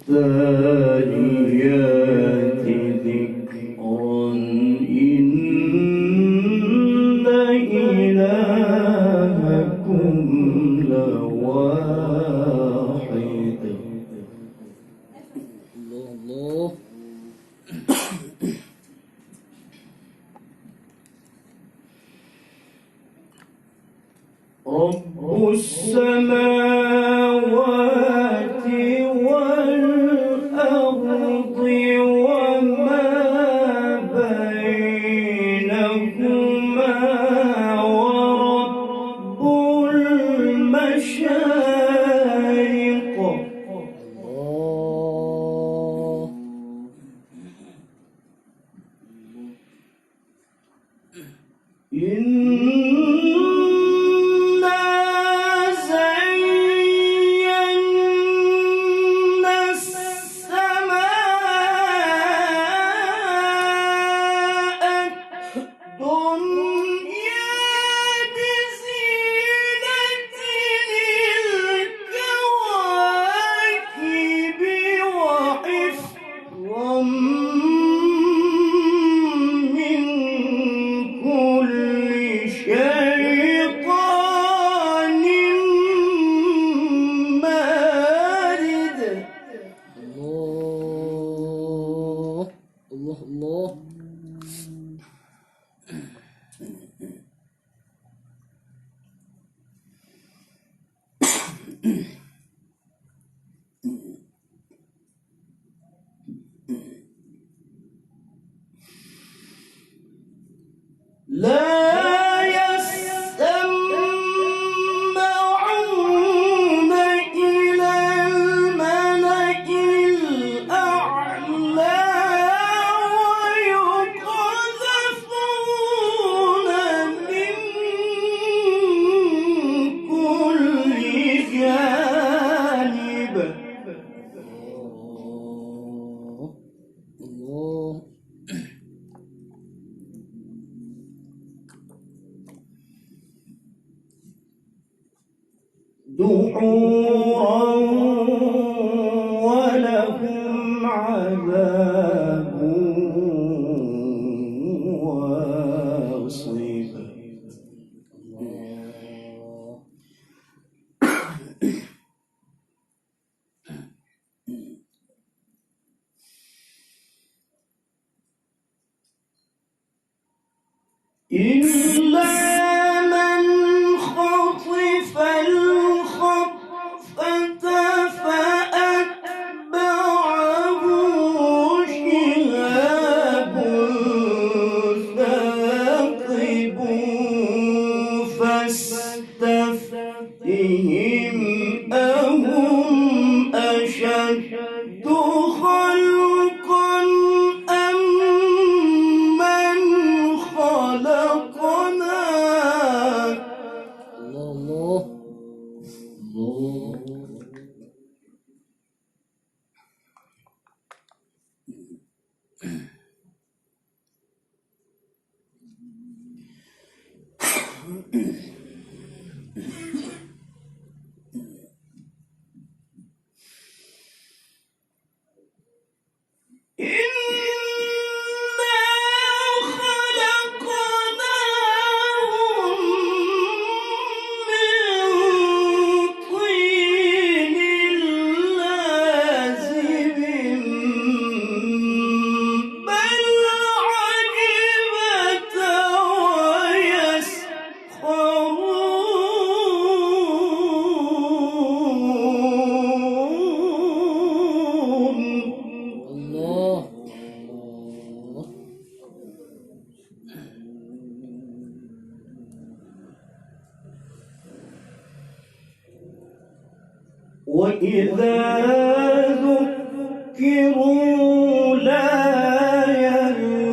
فالتاليات ذكرا إن إلهكم لواحد. الله رب السماوات والأرض وما بينهما ورب المشارق. الله الله لا يسمعون إلى الملأ الأعلى ويقذفون من كل جانب. الله دحورا ولهم عذاب واصب. إلا من خطف الخطفة فأتبعه شهاب ثاقب فاستفتهم أهم أشد خلقا أم من خلقنا. الله الله وإذا ذكروا لا يذكرون.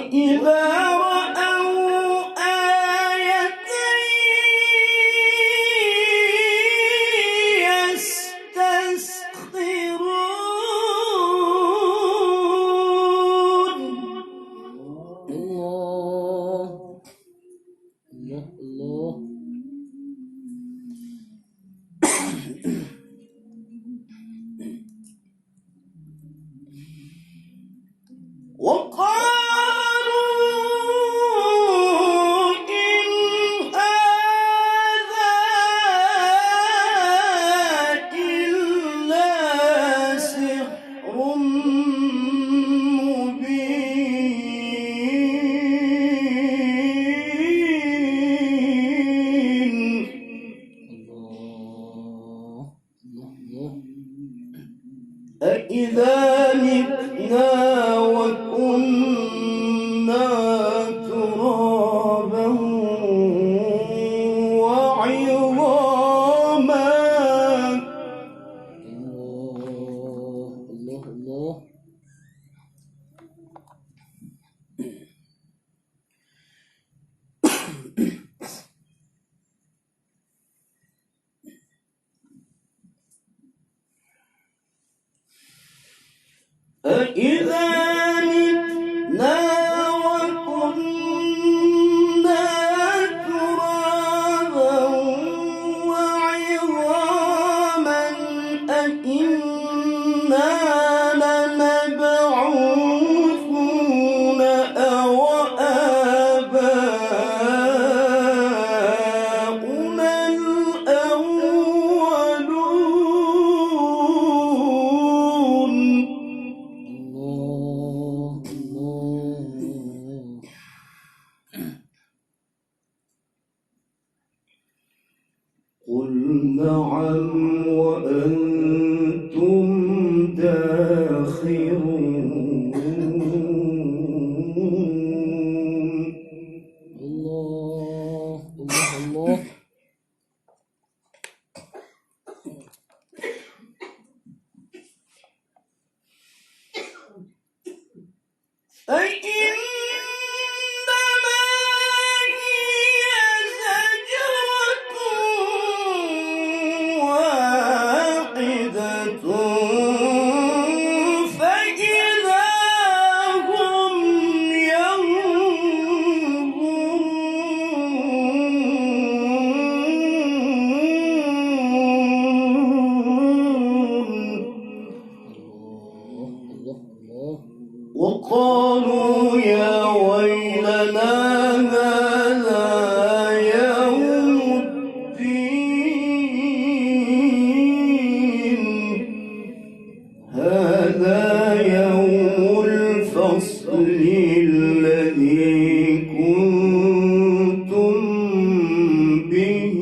وإذا رأوا آية يستسخرون الله الله الله وقالوا إن هذا إلا سحر مبين أإذا متنا وكنا ترابا وعظاما الله الله أإذا متنا وكنا ترابا وعظاما أإنا لمبعوثون أو آباؤنا الأولون قل نعم وأنتم داخرون الله الله الله فإنما هي زجرة واحدة فإذا هم ينظرون وقالوا يا ويلنا هذا يوم الدين هذا يوم الفصل الذي كنتم به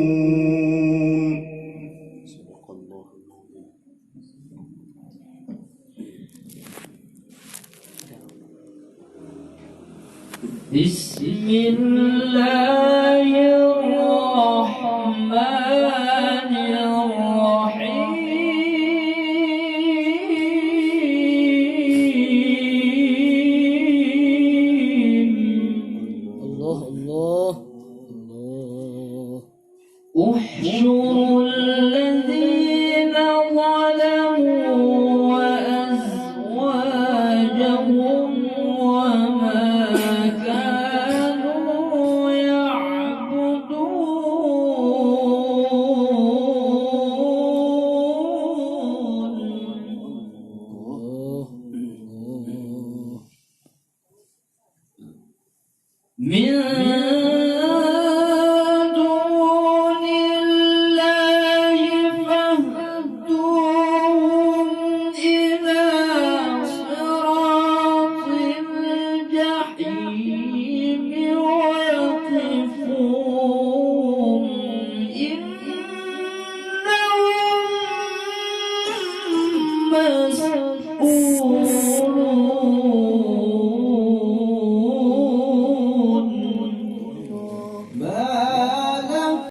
تكذبون. صدق الله العظيم. بسم الله الرحمن الرحيم. الله الله الله. احشروا الذين